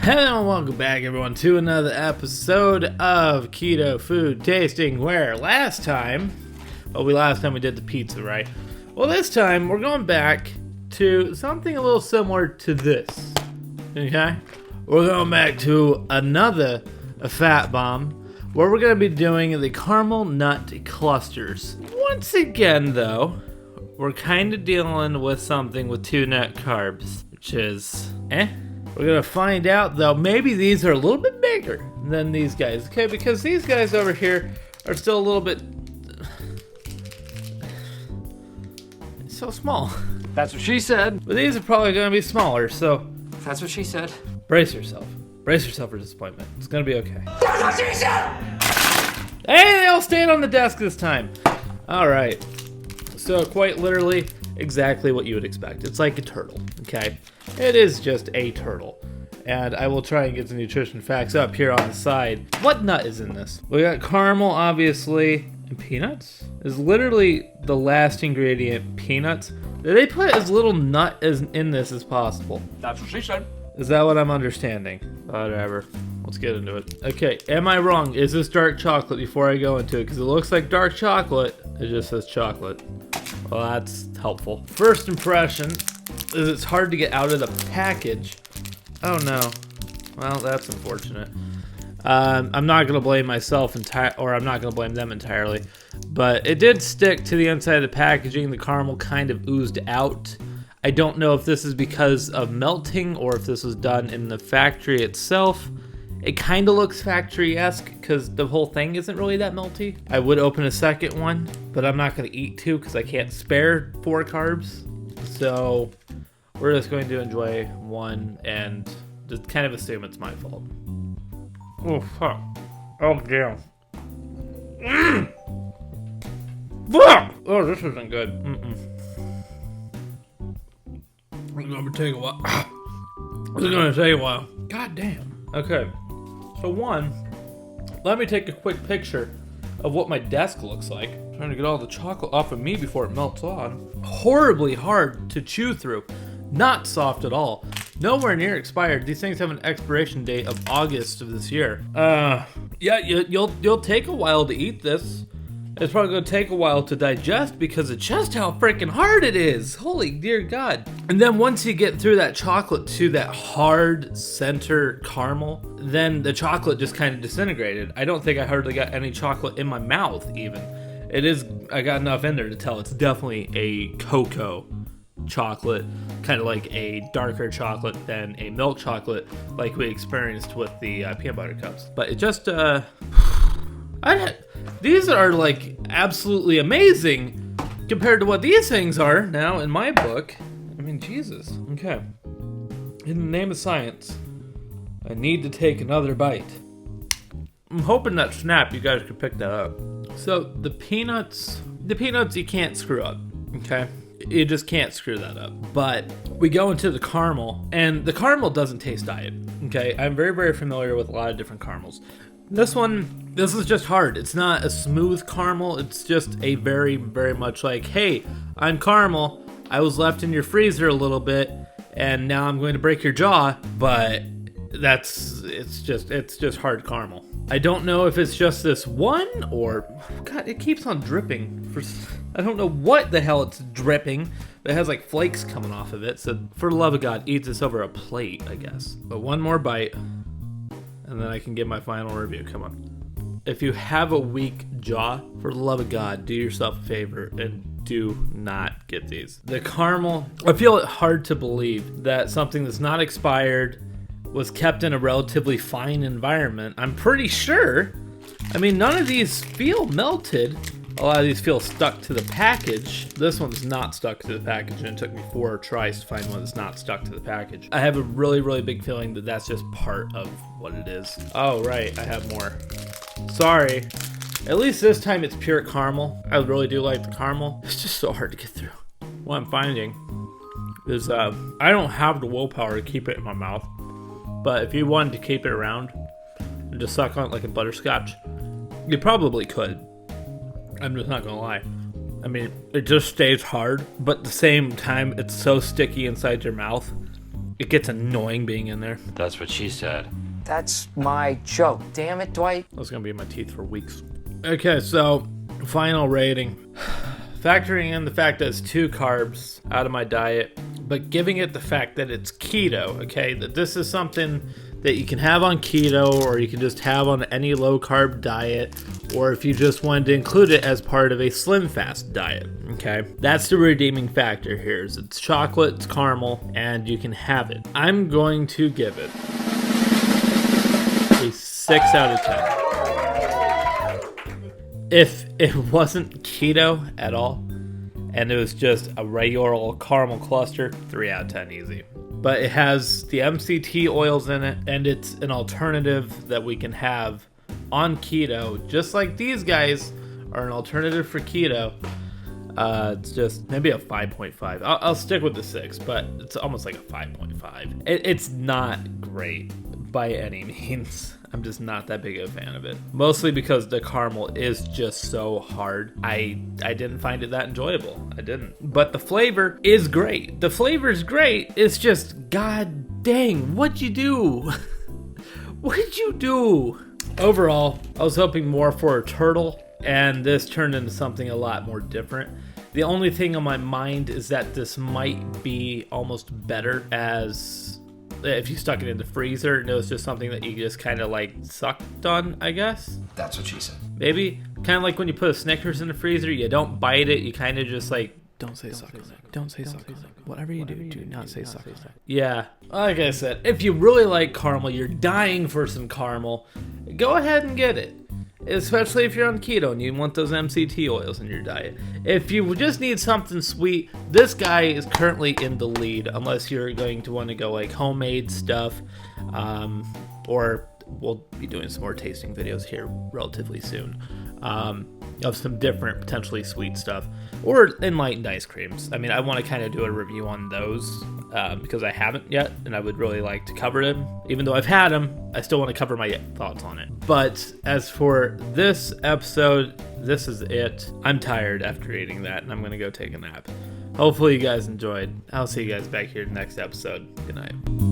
Hello and welcome back everyone to another episode of Keto Food Tasting, where last time we did the pizza, right? Well, this time we're going back to something a little similar to this, okay? We're going back to another fat bomb, where we're going to be doing the caramel nut clusters. Once again, though, we're kind of dealing with something with 2 net carbs, which is, We're going to find out, though, maybe these are a little bit bigger than these guys, okay? Because these guys over here are still a little bit so small. That's what she said. But these are probably going to be smaller, so That's what she said. brace yourself. Brace yourself for disappointment. It's going to be okay. That's what she said! Hey, they all stayed on the desk this time. All right. So quite literally, exactly what you would expect. It's like a turtle, okay? It is just a turtle. And I will try and get the nutrition facts up here on the side. What nut is in this? We got caramel, obviously, and peanuts. Is literally the last ingredient, peanuts. They put as little nut as in this as possible. That's what she said. Is that what I'm understanding? Whatever. Let's get into it. Okay, am I wrong? Is this dark chocolate before I go into it? Because it looks like dark chocolate. It just says chocolate. Well, that's helpful. First impression is it's hard to get out of the package. Oh no. Well, that's unfortunate. I'm not gonna blame myself or I'm not gonna blame them entirely, but it did stick to the inside of the packaging. The caramel kind of oozed out. I don't know if this is because of melting or if this was done in the factory itself. It kind of looks factory-esque because the whole thing isn't really that melty. I would open a second one, but I'm not going to eat 2 because I can't spare 4 carbs. So we're just going to enjoy 1 and just kind of assume it's my fault. Oh, fuck. Oh, damn. Fuck! Oh, this isn't good. It's going to take a while. It's going to take a while. God damn. Okay. So 1, let me take a quick picture of what my desk looks like. I'm trying to get all the chocolate off of me before it melts on. Horribly hard to chew through. Not soft at all. Nowhere near expired. These things have an expiration date of August of this year. Yeah, you'll take a while to eat this. It's probably going to take a while to digest because of just how freaking hard it is. Holy dear God. And then once you get through that chocolate to that hard center caramel, then the chocolate just kind of disintegrated. I don't think I hardly got any chocolate in my mouth even. I got enough in there to tell it's definitely a cocoa chocolate, kind of like a darker chocolate than a milk chocolate like we experienced with the peanut butter cups. But it just, these are like absolutely amazing compared to what these things are now in my book. I mean, Jesus. Okay. In the name of science, I need to take another bite. I'm hoping that snap, you guys could pick that up. So the peanuts you can't screw up, okay? You just can't screw that up. But we go into the caramel, and the caramel doesn't taste diet, okay? I'm very, very familiar with a lot of different caramels. This is just hard. It's not a smooth caramel. It's just a very, very much like, hey, I'm caramel. I was left in your freezer a little bit, and now I'm going to break your jaw. But it's just hard caramel. I don't know if it's just this one or, God, it keeps on dripping. I don't know what the hell it's dripping, but it has like flakes coming off of it. So for the love of God, eat this over a plate, I guess. But one more bite. And then I can give my final review. Come on. If you have a weak jaw, for the love of God, do yourself a favor and do not get these. The caramel, I feel it hard to believe that something that's not expired was kept in a relatively fine environment. I'm pretty sure. I mean, none of these feel melted. A lot of these feel stuck to the package. This one's not stuck to the package, and it took me 4 tries to find one that's not stuck to the package. I have a really, really big feeling that that's just part of what it is. Oh, right, I have more. Sorry. At least this time it's pure caramel. I really do like the caramel. It's just so hard to get through. What I'm finding is I don't have the willpower to keep it in my mouth. But if you wanted to keep it around and just suck on it like a butterscotch, you probably could. I'm just not gonna lie. I mean, it just stays hard, but at the same time, it's so sticky inside your mouth It gets annoying being in there. That's what she said. That's my joke. Damn it, Dwight. That's gonna be in my teeth for weeks. Okay, so final rating. Factoring in the fact that it's 2 carbs out of my diet, but giving it the fact that it's keto, okay? That this is something that you can have on keto, or you can just have on any low carb diet, or if you just wanted to include it as part of a SlimFast diet, okay? That's the redeeming factor here, is it's chocolate, it's caramel, and you can have it. I'm going to give it a 6 out of 10. If it wasn't keto at all, and it was just a regular old caramel cluster, 3 out of 10 easy. But it has the MCT oils in it, and it's an alternative that we can have on keto, just like these guys are an alternative for keto. It's just maybe a 5.5. I'll stick with the 6, but it's almost like a 5.5. It's not great by any means. I'm just not that big of a fan of it. Mostly because the caramel is just so hard. I didn't find it that enjoyable. I didn't. But the flavor is great. The flavor is great. It's just, god dang, what'd you do? What did you do? Overall, I was hoping more for a turtle, and this turned into something a lot more different. The only thing on my mind is that this might be almost better as if you stuck it in the freezer and it was just something that you just kind of like sucked on, I guess. That's what she said. Maybe kind of like when you put a Snickers in the freezer, you don't bite it, you kind of just like, don't say suck on it. Don't say suck on it. Whatever you do not say suck on it. Yeah, like I said, if you really like caramel, you're dying for some caramel, go ahead and get it. Especially if you're on keto and you want those MCT oils in your diet. If you just need something sweet, this guy is currently in the lead, unless you're going to want to go like homemade stuff, or we'll be doing some more tasting videos here relatively soon, of some different potentially sweet stuff, or enlightened ice creams. I mean, I want to kind of do a review on those because I haven't yet, and I would really like to cover them. Even though I've had them, I still want to cover my thoughts on it. But as for this episode, this is it. I'm tired after eating that, and I'm going to go take a nap. Hopefully you guys enjoyed. I'll see you guys back here next episode. Good night.